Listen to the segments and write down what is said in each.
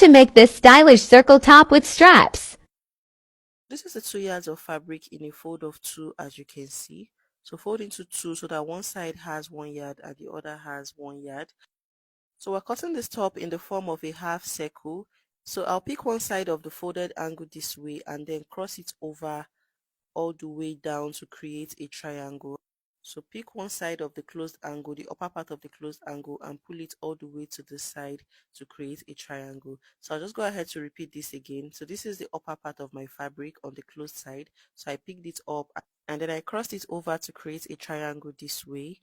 to make this stylish circle top with straps. This is the 2 yards of fabric in a fold of 2, as you can see. So fold into 2 so that one side has 1 yard and the other has 1 yard. So we're cutting this top in the form of a half circle. So I'll pick one side of the folded angle this way and then cross it over all the way down to create a triangle. So pick one side of the closed angle, the upper part of the closed angle, and pull it all the way to the side to create a triangle. So I'll just go ahead to repeat this again. So this is the upper part of my fabric on the closed side. So I picked it up and then I crossed it over to create a triangle this way.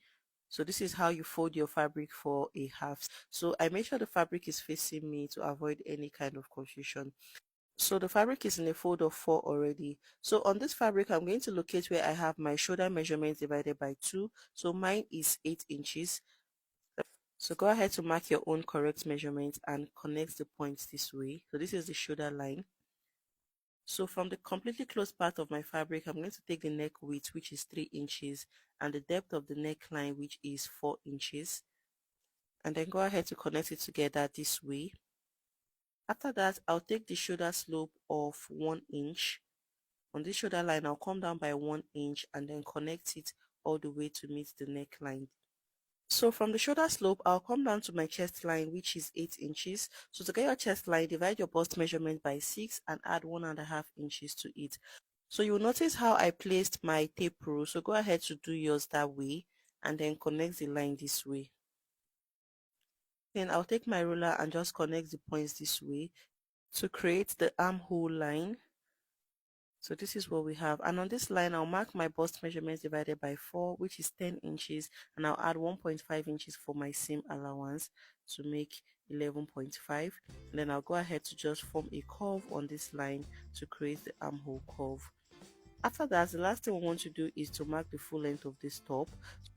So this is how you fold your fabric for a half. So I make sure the fabric is facing me to avoid any kind of confusion. So the fabric is in a fold of 4 already. So on this fabric, I'm going to locate where I have my shoulder measurement divided by 2. So mine is 8 inches. So go ahead to mark your own correct measurement and connect the points this way. So this is the shoulder line. So from the completely closed part of my fabric, I'm going to take the neck width, which is 3 inches, and the depth of the neckline, which is 4 inches. And then go ahead to connect it together this way. After that, I'll take the shoulder slope of 1 inch. On this shoulder line, I'll come down by 1 inch and then connect it all the way to meet the neckline. So from the shoulder slope, I'll come down to my chest line, which is 8 inches. So to get your chest line, divide your bust measurement by 6 and add 1.5 inches to it. So you'll notice how I placed my tape rule. So go ahead to do yours that way and then connect the line this way. Then I'll take my ruler and just connect the points this way to create the armhole line. So this is what we have, and on this line I'll mark my bust measurements divided by 4, which is 10 inches, and I'll add 1.5 inches for my seam allowance to make 11.5, and then I'll go ahead to just form a curve on this line to create the armhole curve. After that, the last thing we want to do is to mark the full length of this top.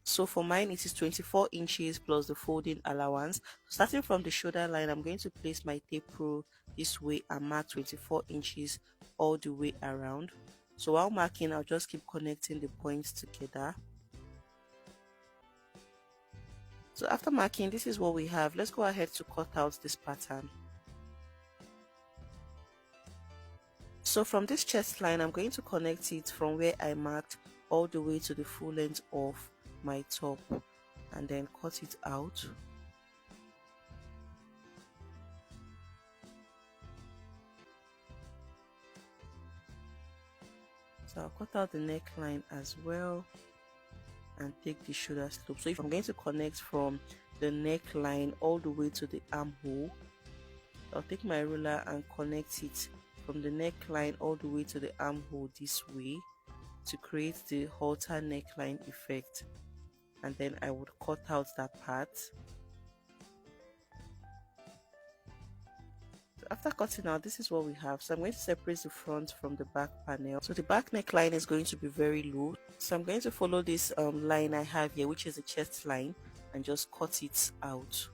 So for mine, it is 24 inches plus the folding allowance. Starting from the shoulder line, I'm going to place my tape rule this way and mark 24 inches all the way around. So while marking, I'll just keep connecting the points together. So after marking, this is what we have. Let's go ahead to cut out this pattern. So from this chest line, I'm going to connect it from where I marked all the way to the full length of my top and then cut it out. So I'll cut out the neckline as well and take the shoulder slope. So if I'm going to connect from the neckline all the way to the armhole, I'll take my ruler and connect it from the neckline all the way to the armhole this way to create the halter neckline effect, and then I would cut out that part. So after cutting out, this is what we have. So I'm going to separate the front from the back panel. So the back neckline is going to be very low, so I'm going to follow this line I have here, which is the chest line, and just cut it out.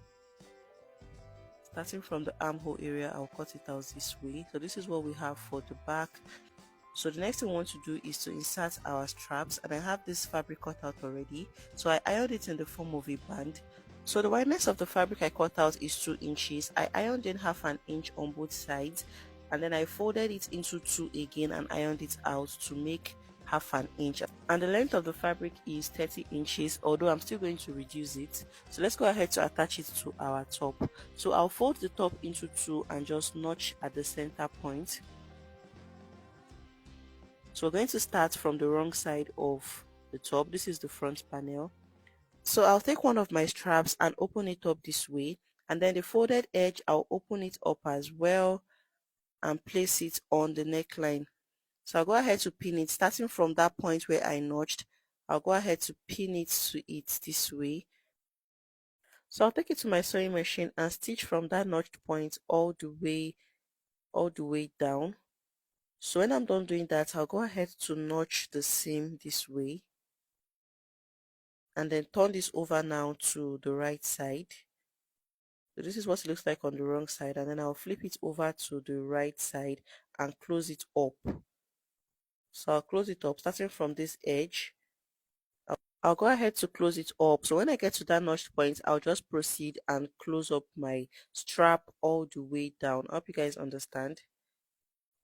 Starting from the armhole area, I'll cut it out this way. So this is what we have for the back. So the next thing we want to do is to insert our straps, and I have this fabric cut out already. So I ironed it in the form of a band. So the wideness of the fabric I cut out is 2 inches. I ironed in 1/2 inch on both sides, and then I folded it into 2 again and ironed it out to make 1/2 inch. And the length of the fabric is 30 inches, although I'm still going to reduce it. So let's go ahead to attach it to our top. So I'll fold the top into 2 and just notch at the center point. So we're going to start from the wrong side of the top. This is the front panel. So I'll take one of my straps and open it up this way, and then the folded edge, I'll open it up as well and place it on the neckline. So I'll go ahead to pin it, starting from that point where I notched. I'll go ahead to pin it to it this way. So I'll take it to my sewing machine and stitch from that notched point all the way down. So when I'm done doing that, I'll go ahead to notch the seam this way and then turn this over now to the right side. So this is what it looks like on the wrong side, and then I'll flip it over to the right side and close it up. So I'll close it up starting from this edge. I'll go ahead to close it up. So when I get to that notch point, I'll just proceed and close up my strap all the way down. I hope you guys understand.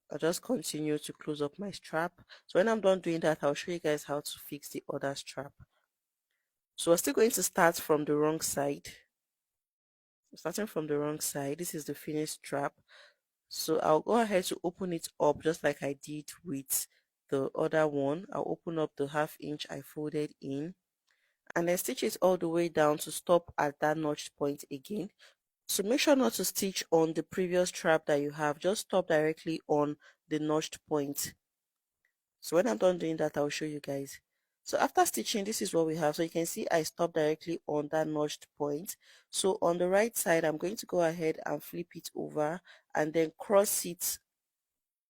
I'll just continue to close up my strap. So when I'm done doing that, I'll show you guys how to fix the other strap. So we're still going to start from the wrong side. Starting from the wrong side, this is the finished strap. So I'll go ahead to open it up just like I did with the other one. I'll open up the 1/2 inch I folded in and then stitch it all the way down to stop at that notch point again. So make sure not to stitch on the previous strap that you have, just stop directly on the notched point. So when I'm done doing that, I'll show you guys. So after stitching, this is what we have. So you can see I stopped directly on that notched point. So on the right side, I'm going to go ahead and flip it over and then cross it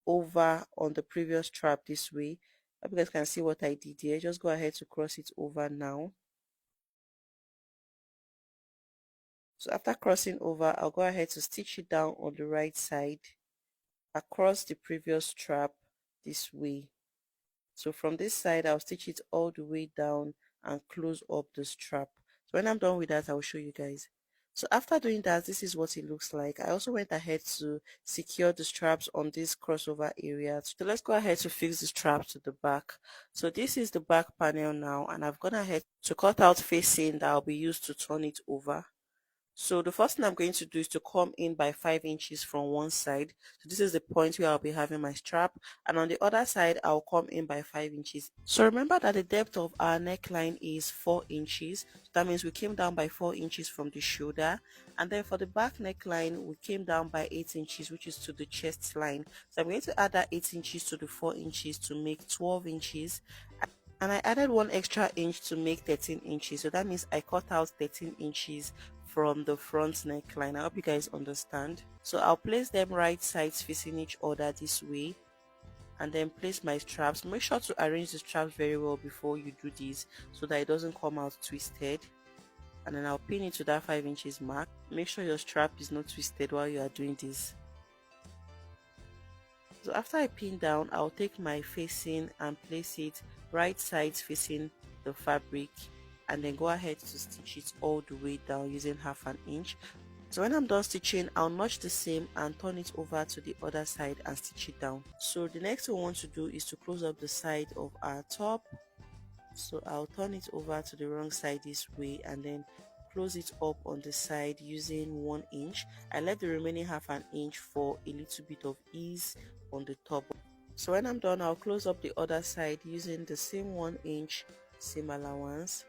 over on the previous strap this way. Hope you guys can see what I did here. Just go ahead to cross it over now. So after crossing over, I'll go ahead to stitch it down on the right side across the previous strap this way. So from this side, I'll stitch it all the way down and close up the strap. So when I'm done with that, I'll show you guys. So after doing that, this is what it looks like. I also went ahead to secure the straps on this crossover area. So let's go ahead to fix the straps to the back. So this is the back panel now, and I've gone ahead to cut out facing that will be used to turn it over. So the first thing I'm going to do is to come in by 5 inches from one side. So this is the point where I'll be having my strap, and on the other side I'll come in by 5 inches. So remember that the depth of our neckline is 4 inches. So that means we came down by 4 inches from the shoulder, and then for the back neckline we came down by 8 inches, which is to the chest line. So I'm going to add that 8 inches to the 4 inches to make 12 inches. And I added 1 extra inch to make 13 inches. So that means I cut out 13 inches from the front neckline. I hope you guys understand. So I'll place them right sides facing each other this way and then place my straps. Make sure to arrange the straps very well before you do this so that it doesn't come out twisted. And then I'll pin it to that 5 inches mark. Make sure your strap is not twisted while you are doing this. So after I pin down, I'll take my facing and place it right sides facing the fabric and then go ahead to stitch it all the way down using 1/2 inch. So when I'm done stitching, I'll notch the seam and turn it over to the other side and stitch it down. So the next thing we want to do is to close up the side of our top. So I'll turn it over to the wrong side this way and then close it up on the side using 1 inch. I left the remaining 1/2 inch for a little bit of ease on the top. So when I'm done, I'll close up the other side using the same 1 inch seam allowance.